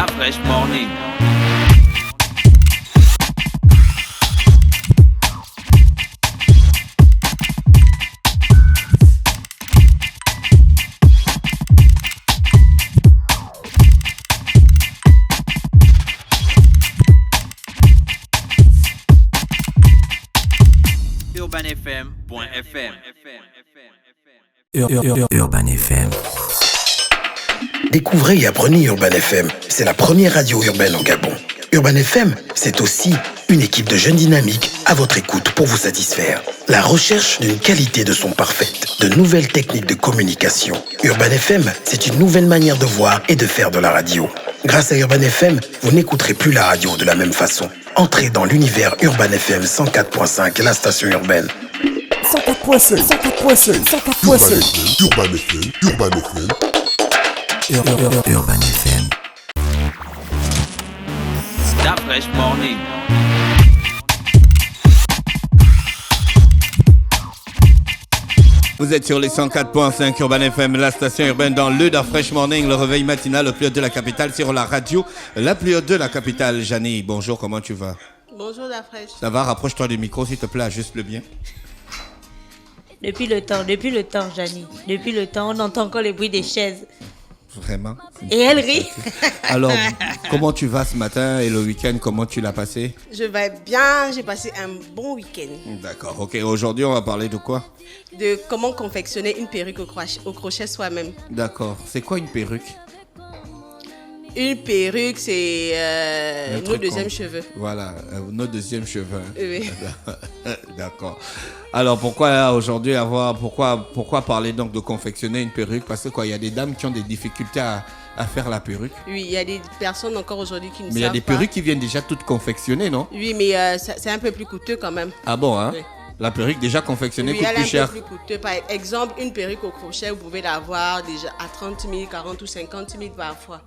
Da Fresh Morning. UrbanFM.fm. Urban FM. Découvrez et apprenez Urban FM. C'est la première radio urbaine au Gabon. Urban FM, c'est aussi une équipe de jeunes dynamiques à votre écoute pour vous satisfaire. La recherche d'une qualité de son parfaite, de nouvelles techniques de communication. Urban FM, c'est une nouvelle manière de voir et de faire de la radio. Grâce à Urban FM, vous n'écouterez plus la radio de la même façon. Entrez dans l'univers Urban FM 104.5, la station urbaine. 104.5, 104.5, 104.5. Urban FM, Urban FM. Urban FM. Da Fresh Morning. Vous êtes sur les 104.5 Urban FM, la station urbaine dans le Da Fresh Morning, le réveil matinal le plus haut de la capitale sur la radio, la plus haute de la capitale. Janie, bonjour, comment tu vas? Bonjour Da Fresh. Ça va, rapproche-toi du micro s'il te plaît, ajuste-le bien. Depuis le temps, Janie. Depuis le temps, on entend encore les bruits des chaises. Vraiment? Et elle rit. Alors, comment tu vas ce matin et le week-end, comment tu l'as passé? Je vais bien, j'ai passé un bon week-end. D'accord, ok. Aujourd'hui, on va parler de quoi? De comment confectionner une perruque au crochet soi-même. D'accord. C'est quoi une perruque? Une perruque, c'est nos deuxièmes cheveux. Voilà, nos deuxièmes cheveux. Oui. D'accord. Alors pourquoi aujourd'hui pourquoi parler donc de confectionner une perruque? Parce que quoi, il y a des dames qui ont des difficultés à faire la perruque. Oui, il y a des personnes encore aujourd'hui qui ne savent pas. Mais il y a des perruques qui viennent déjà toutes confectionnées, non? Oui, mais c'est un peu plus coûteux quand même. Ah bon, hein? Oui. La perruque déjà confectionnée coûte plus cher. Oui, elle est un peu plus coûteux. Par exemple, une perruque au crochet, vous pouvez l'avoir déjà à 30 000, 40 ou 50 000 parfois.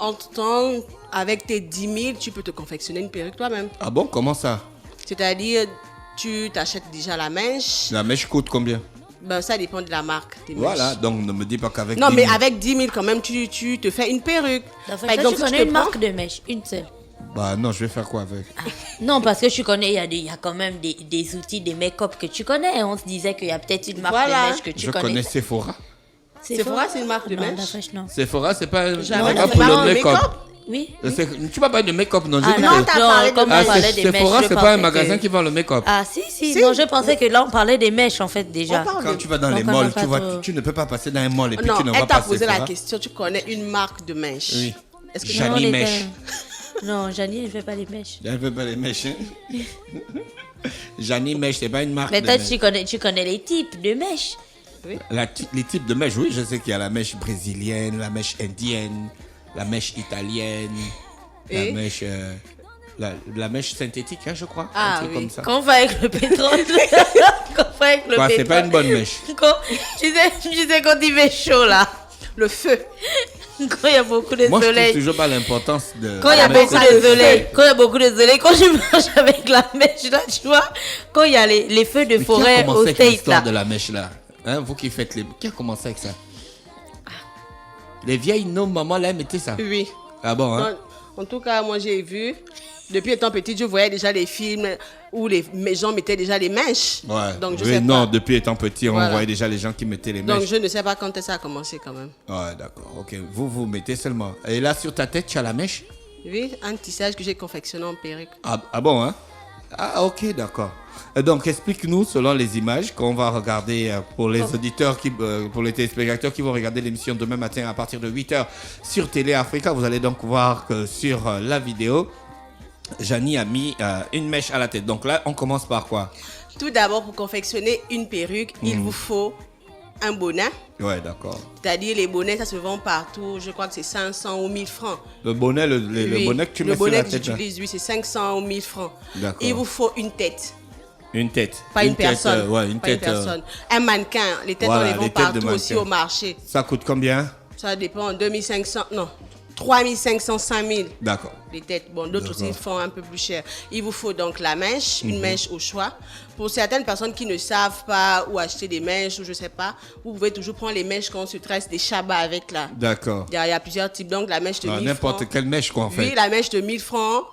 Entre temps, avec tes 10 000, tu peux te confectionner une perruque toi-même. Ah bon, comment ça? C'est-à-dire, tu t'achètes déjà la mèche. La mèche coûte combien? Ben, ça dépend de la marque des Voilà, mèches. donc ne me dis pas qu'avec Non, 10 mais 000. avec 10 000 quand même, tu te fais une perruque. Par exemple, tu connais une marque de mèche, une seule. Bah non, je vais faire quoi avec? Non, parce que tu connais, il y a quand même des outils, des make-up que tu connais. On se disait qu'il y a peut-être une marque de mèche que tu connais. Je connais Sephora. Sephora, c'est une marque de Non, mèche? Fresh, non. Sephora, c'est pas Jamais. pas C'est pour pas le un make-up. make-up? Oui. Tu m'as parlé de make-up, non? J'ai dit non, que- t'as parlé de comme mèche. on parlait des mèches. Sephora, je c'est pas pensais un magasin que- qui vend le make-up. Ah, si. Non, je pensais que là, on parlait des mèches, en fait, déjà. On parle Quand de- tu vas dans Donc, les on malls, n'a pas tu vois, trop- tu ne peux pas passer dans un mall et puis Non, tu ne elle vois t'a pas posé la Sephora. question, tu connais une marque de mèche? Oui. Est-ce que Jeanne. Non, Janie on Mèche. Non, Janie, elle ne fait pas les mèches. Elle veut pas les mèches. Hein? Janie Mèche, c'est pas une marque Mais de toi, mèche. tu connais les types de mèches. Les types de mèches, oui, je sais qu'il y a la mèche brésilienne, la mèche indienne, la mèche italienne, la Et mèche... la mèche synthétique, hein, je crois. Ah, un truc oui. comme ça. Quand on va avec le pétrole. Quand on va avec le Quoi, pétrole. c'est pas une bonne mèche. Tu sais, quand il fait chaud, là. le feu. Quand il y a beaucoup de Moi, je trouve soleil. toujours pas l'importance de... Quand il y a la mèche beaucoup synthétique. de soleil. Quand il y a beaucoup de soleil. Quand je marche avec la mèche, là, tu vois. Quand il y a les feux de Mais forêt qui a commencé au avec States, l'histoire là. de la mèche, là? Hein, vous qui faites les... Qui a commencé avec ça? Les vieilles nos mamans, là, mettaient ça. Oui. Ah bon, hein? Non, en tout cas, moi, j'ai vu. Depuis étant petite, je voyais déjà les films où les gens mettaient déjà les mèches. Ouais. Donc, je Oui, sais non, pas. depuis étant petit, on Voilà. voyait déjà les gens qui mettaient les Donc, mèches. je ne sais pas quand ça a commencé quand même. Ouais, d'accord. Ok. Vous mettez seulement. Et là, sur ta tête, tu as la mèche? Oui, un tissage que j'ai confectionné en perruque. Ah bon, hein? Ah, ok, d'accord. Et donc, explique-nous, selon les images qu'on va regarder pour les auditeurs, pour les téléspectateurs qui vont regarder l'émission demain matin à partir de 8h sur Télé Africa. Vous allez donc voir que sur la vidéo, Janie a mis une mèche à la tête. Donc là, on commence par quoi? Tout d'abord, pour confectionner une perruque, il vous faut un bonnet. Ouais, d'accord. C'est-à-dire, les bonnets, ça se vend partout. Je crois que c'est 500 ou 1000 francs. Le bonnet, le Oui, bonnet que tu mets le sur bonnet la que tête. là. j'utilise, oui, c'est 500 ou 1000 francs. D'accord. Il vous faut une tête. Une tête. Pas une tête, personne. ouais, une Pas tête. une personne. Un mannequin. Les têtes, voilà, on les vend les têtes de partout aussi mannequin. au marché. Ça coûte combien? Ça dépend, 2500. Non, 3500, 5000. D'accord. Les têtes. Bon, d'autres aussi font un peu plus cher. Il vous faut donc la mèche, une mèche au choix. Pour certaines personnes qui ne savent pas où acheter des mèches ou je sais pas, vous pouvez toujours prendre les mèches qu'on se tresse des chabas avec là. D'accord. Il y a plusieurs types. Donc la mèche de 1000 francs. N'importe quelle mèche, quoi, en fait. Oui, la mèche de 1000 francs,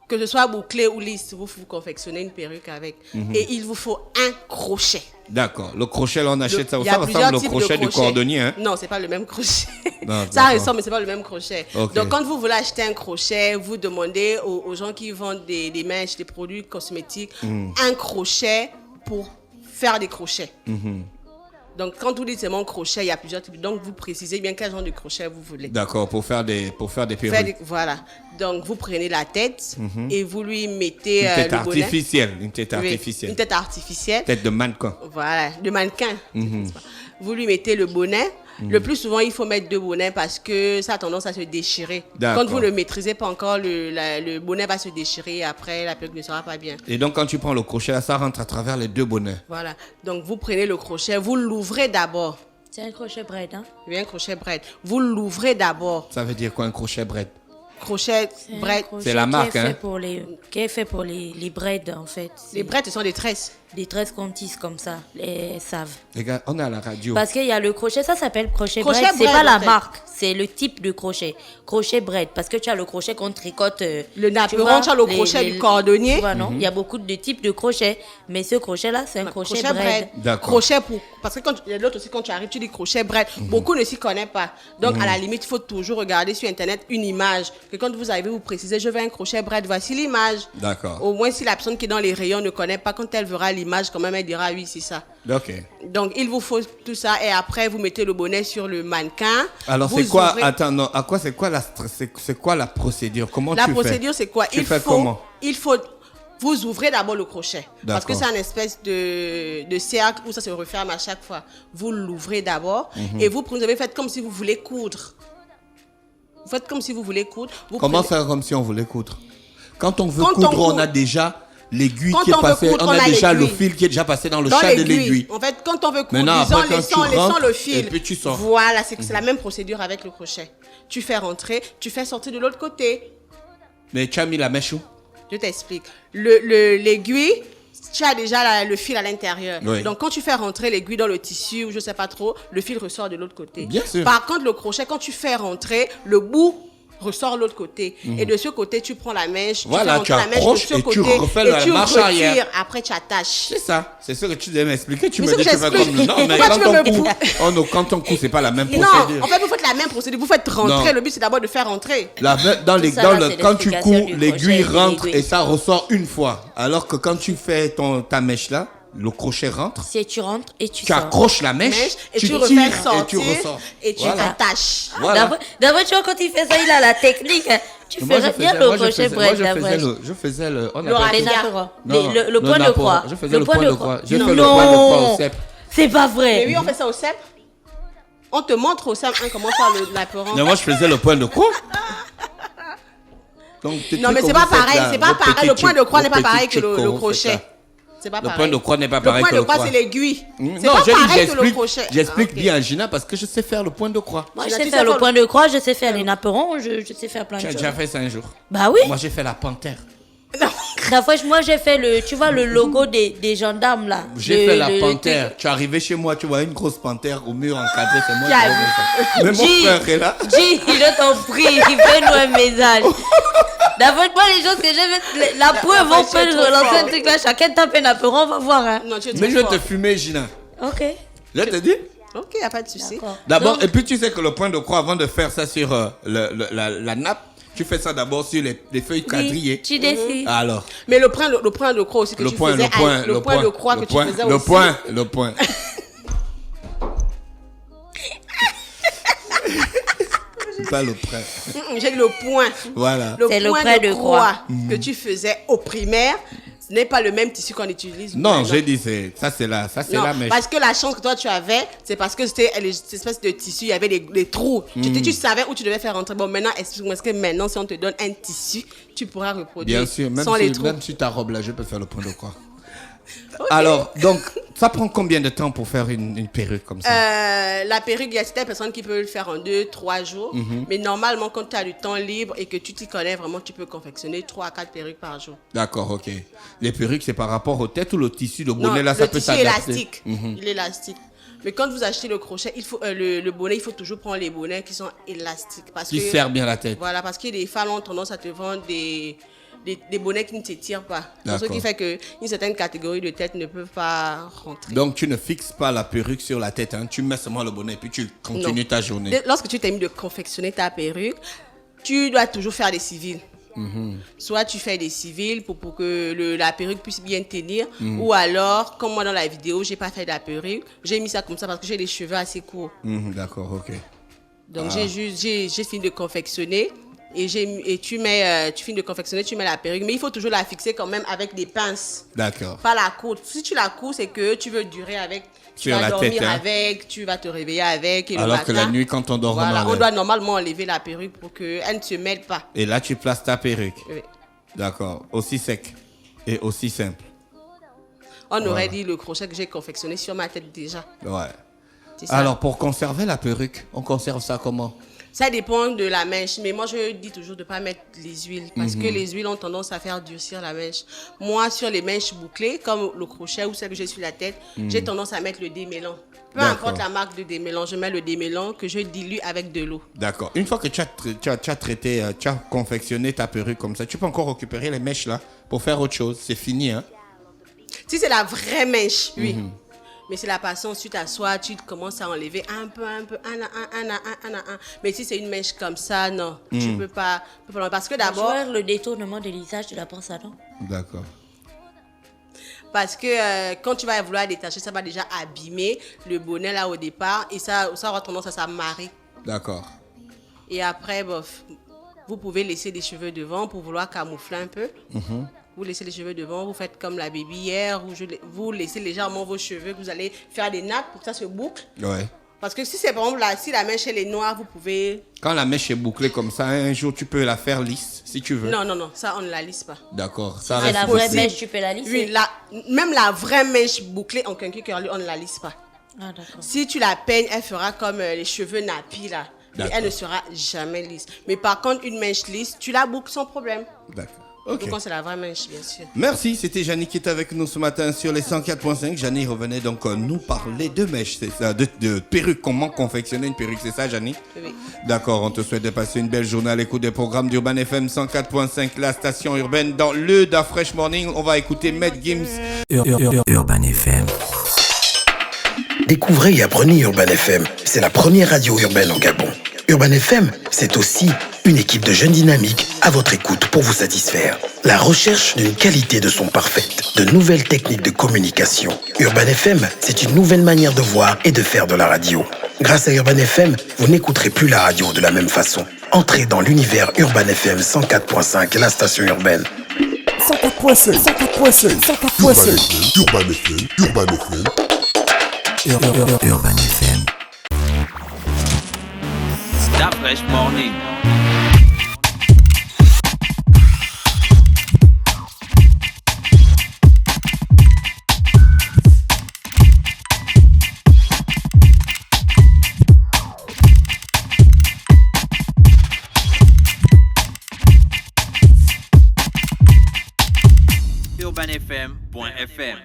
que ce soit bouclée ou lisse, vous confectionnez une perruque avec. Et il vous faut un crochet. D'accord. Le crochet, là, on achète ça. Il y a Ça ressemble plusieurs au types crochet de du crochets. cordonnier, hein? Non, c'est pas le même crochet. Non, Ça d'accord. ressemble, mais c'est pas le même crochet. Ok. Donc, quand vous voulez acheter un crochet, vous demandez aux gens qui vendent des mèches, des produits cosmétiques, un crochet pour faire des crochets. Donc, quand vous dites c'est mon crochet, il y a plusieurs types. Donc, vous précisez bien quel genre de crochet vous voulez. D'accord, pour faire des perruques. Voilà. Donc, vous prenez la tête et vous lui mettez Une tête le bonnet. artificielle. Une tête Oui, artificielle. une tête artificielle. Tête de mannequin. Voilà, de mannequin. Vous lui mettez le bonnet. Le plus souvent, il faut mettre 2 bonnets parce que ça a tendance à se déchirer. D'accord. Quand vous ne maîtrisez pas encore, le bonnet va se déchirer et après, la perruque ne sera pas bien. Et donc, quand tu prends le crochet, là, ça rentre à travers les 2 bonnets. Voilà. Donc, vous prenez le crochet, vous l'ouvrez d'abord. C'est un crochet braid, hein? Oui, un crochet braid. Vous l'ouvrez d'abord. Ça veut dire quoi, un crochet braid? Crochet C'est un braid. crochet C'est la marque, qui est hein? fait pour qui est fait pour les braids, en fait. Les braids, ce sont des tresses. Des tresses qu'on tisse comme ça, les savent. Les gars, on est à la radio. Parce qu'il y a le crochet, ça s'appelle crochet Crochet braid. C'est braid, pas la en fait. marque, c'est le type de crochet. Crochet braid, parce que tu as le crochet qu'on tricote. Le napperon, tu as le crochet du cordonnier. Tu vois, non? Il y a beaucoup de types de crochets, mais ce crochet-là, c'est un crochet braid. D'accord. Crochet pour. Parce que quand il y a l'autre aussi, quand tu arrives, tu dis crochet braid. Beaucoup ne s'y connaissent pas. Donc, à la limite, il faut toujours regarder sur Internet une image. Que quand vous arrivez, vous précisez, je veux un crochet braid, voici l'image. D'accord. Au moins, si la personne qui est dans les rayons ne connaît pas, quand elle verra l'image, quand même, elle dira oui, c'est ça. Ok. Donc, il vous faut tout ça et après, vous mettez le bonnet sur le mannequin. Alors, Vous c'est quoi? ouvrez- Attends, non. À quoi, c'est quoi la procédure? Comment La tu fais? procédure, c'est quoi? Tu fais comment? Il faut. Vous ouvrez d'abord le crochet. Parce que D'accord. c'est un espèce de cercle où ça se referme à chaque fois. Vous l'ouvrez d'abord et vous avez fait comme si vous voulez coudre. Vous faites comme si vous voulez coudre. Vous Comment prenez- faire comme si on voulait coudre? Quand on veut Quand on coudre, on coud- a déjà l'aiguille Quand qui est on veut passée. coudre, On on a a déjà le l'aiguille. fil qui est déjà passé dans le dans chat de l'aiguille. En fait, quand on veut coudre, Maintenant, après, laissant quand tu rentres, le fil. et puis tu sors. Voilà, c'est la même procédure avec le crochet. Tu fais rentrer, tu fais sortir de l'autre côté. Mais tu as mis la mèche où? Je t'explique. L'aiguille, tu as déjà le fil à l'intérieur. Oui. Donc, quand tu fais rentrer l'aiguille dans le tissu, ou je sais pas trop, le fil ressort de l'autre côté. Bien sûr. Par contre, le crochet, quand tu fais rentrer, le bout ressort de l'autre côté. Et de ce côté, tu prends la mèche, Voilà, tu fais rentrer tu la mèche de accroches ce et tu côté, refais et la tu marche retires. arrière. Après, tu attaches. C'est ça. C'est ce que tu devais m'expliquer. Tu Mais me c'est dis que que tu fais j'explique. comme... Non, mais Pourquoi quand tu veux on me coud... pou- Oh non, quand on coud, c'est pas la même Non, procédure. en fait, vous faites la même procédure. Vous faites rentrer. Non. Le but, c'est d'abord de faire rentrer. ça, là, c'est Quand tu l'explication couds, du l'aiguille crochet et de rentre l'aiguille. et ça ressort une fois. Alors que quand tu fais ta mèche là, le crochet rentre, Si tu rentres et tu tu sors. accroches la mèche, Mèche, et tu tires refais et tu sortir ressors. et tu Voilà. attaches. Voilà. D'abord, tu vois, quand il fait ça, il a la technique. Hein. Tu Moi, je ferais bien faisais- le moi, je crochet faisais- braid, moi, d'après. je faisais le... on Le appelle Les ça- radia. napperons. Non, Le point de nappero. croix. Je faisais le point de croix. J'ai fait le Non. point de croix au cep. C'est pas Mais vrai. oui, on fait ça au CEP. On te montre au CEP comment faire l'apéron. Mais moi, je faisais le point de croix. Donc, Non, mais c'est pas pareil, c'est pas pareil. Le point de croix n'est pas pareil que le crochet. C'est pas Le pareil. point de croix n'est pas pareil Le que point le de croix, croix. c'est l'aiguille. C'est Non, pas j'ai dit, pareil que le crochet. j'explique Ah, ok. bien, Gina, parce que je sais faire le point de croix. Moi, Tu je l'as sais dit, faire ça le fait- point de croix, je sais faire les napperons, je sais faire plein de Tu as choses. déjà fait ça un jour. Bah oui. Moi, j'ai fait la panthère. Non. La fois, moi, j'ai fait tu vois, le logo des gendarmes, là. J'ai fait la le panthère. Tu es arrivé chez moi, tu vois une grosse panthère au mur encadré. C'est moi Qui a qui ai fait ça. Mais mon Dis. frère est là. Dis, je t'en prie, fais-nous un message. D'abord, moi, les choses que j'ai faites, la preuve, on tu es peut trop relancer fort. un truc là, chacun tape un apéro, on va voir. Hein. Non, tu es Mais trop je vais fort. te fumer, Gina. Ok. Je te dis. Ok, y a pas de souci. D'accord. D'abord, Donc, et puis tu sais que le point de croix, avant de faire ça sur la nappe, tu fais ça d'abord sur les feuilles quadrillées. tu décides. Alors, Mais le point de croix aussi que le tu point, faisais. le point, le point de croix que tu faisais le aussi. point. Pas le prêt. J'ai dit le point. Voilà. C'est le point point de de croix que tu faisais au primaire. Ce n'est pas le même tissu qu'on utilise. Non, maintenant. j'ai dit, ça c'est la Non, mèche. parce que la chance que toi tu avais, c'est parce que c'était cette espèce de tissu, il y avait les trous. Tu savais où tu devais faire rentrer. Bon, maintenant, explique-moi, est-ce que maintenant, si on te donne un tissu, tu pourras reproduire Bien sûr, sans les trous. même si ta robe là, je peux faire le point de croix. Alors, donc, ça prend combien de temps pour faire une perruque comme ça? La perruque, il y a certaines personnes qui peuvent le faire en 2-3 jours. Mais normalement, quand tu as du temps libre et que tu t'y connais vraiment, tu peux confectionner 3 à 4 perruques par jour. D'accord, ok. Les perruques, c'est par rapport aux têtes ou le tissu? Le Non, bonnet, là, ça peut le tissu est s'adapter. élastique. Il est élastique. Mais quand vous achetez le crochet, il faut, le bonnet, il faut toujours prendre les bonnets qui sont élastiques. Parce Qui que, serrent bien la tête. Voilà, parce que les femmes ont tendance à te vendre des bonnets qui ne s'étirent pas. D'accord. Ce qui fait qu'une certaine catégorie de têtes ne peuvent pas rentrer. Donc, tu ne fixes pas la perruque sur la tête, hein. Tu mets seulement le bonnet et puis tu continues Non. ta journée. Lorsque tu termines de confectionner ta perruque, tu dois toujours faire des civils. Soit tu fais des civils pour que la perruque puisse bien tenir, ou alors, comme moi dans la vidéo, j'ai pas fait de la perruque, j'ai mis ça comme ça parce que j'ai les cheveux assez courts. D'accord, ok. Donc j'ai fini de confectionner et tu finis de confectionner, tu mets la perruque, mais il faut toujours la fixer quand même avec des pinces. D'accord. Pas la coudre. Si tu la couds, c'est que tu veux durer avec. Tu Sur vas la dormir tête, hein. avec, tu vas te réveiller avec. Et Alors le matin, que la nuit, quand on dort, voilà, on on enlève. doit normalement enlever la perruque pour qu'elle ne se mêle pas. Et là, tu places ta perruque. Oui. D'accord. Aussi sec et aussi simple. On aurait dit le crochet que j'ai confectionné sur ma tête déjà. Ouais. C'est ça. Alors, pour conserver la perruque, on conserve ça comment? Ça dépend de la mèche, mais moi je dis toujours de ne pas mettre les huiles parce que les huiles ont tendance à faire durcir la mèche. Moi, sur les mèches bouclées, comme le crochet ou celle que j'ai sur la tête, j'ai tendance à mettre le démêlant. Peu D'accord. importe la marque de démêlant, je mets le démêlant que je dilue avec de l'eau. D'accord. Une fois que tu as traité, tu as confectionné ta perruque comme ça, tu peux encore récupérer les mèches là pour faire autre chose. C'est fini, hein? Si c'est la vraie mèche, oui. Mais c'est la patience, tu t'assois, tu commences à enlever un peu, un à un. Mais si c'est une mèche comme ça, non, tu peux pas. Parce que d'abord, D'abord, le détournement de l'usage de la pince à dents. D'accord. parce que quand tu vas vouloir détacher, ça va déjà abîmer le bonnet là au départ et ça aura tendance à s'amarrer. D'accord. Et après, bof, vous pouvez laisser des cheveux devant pour vouloir camoufler un peu. Vous laissez les cheveux devant, vous faites comme la baby hier, vous laissez légèrement vos cheveux, que vous allez faire des nattes pour que ça se boucle. Ouais. Parce que si c'est par exemple là, si la mèche elle est noire, vous pouvez... Quand la mèche est bouclée comme ça, un jour tu peux la faire lisse si tu veux. Non, ça on ne la lisse pas. D'accord. Ça C'est reste la vraie possible. mèche, tu peux la lisser. Oui, même la vraie mèche bouclée en quinquille curly, on ne la lisse pas. Ah, d'accord. Si tu la peignes, elle fera comme les cheveux nappis là. Mais D'accord. elle ne sera jamais lisse. Mais par contre, une mèche lisse, tu la boucles sans problème. D'accord. Donc Ok. quand c'est la vraie mèche, bien sûr. Merci, c'était Janie qui est avec nous ce matin sur les 104.5. Janie revenait donc nous parler de mèches, c'est ça, de perruques, comment confectionner une perruque, c'est ça Janie? Oui. D'accord, on te souhaite de passer une belle journée à l'écoute des programmes d'Urban FM 104.5, la station urbaine. Dans le Da Fresh Morning, on va écouter Matt Gims. Urban FM. Découvrez et apprenez Urban FM. C'est la première radio urbaine au Gabon. Urban FM, c'est aussi une équipe de jeunes dynamiques à votre écoute pour vous satisfaire. La recherche d'une qualité de son parfaite, de nouvelles techniques de communication. Urban FM, c'est une nouvelle manière de voir et de faire de la radio. Grâce à Urban FM, vous n'écouterez plus la radio de la même façon. Entrez dans l'univers Urban FM 104.5, la station urbaine. 104.5, 104.5, 104.5. Urban FM, Urban FM. Urban FM. Da Fresh Morning. UrbanFM.fm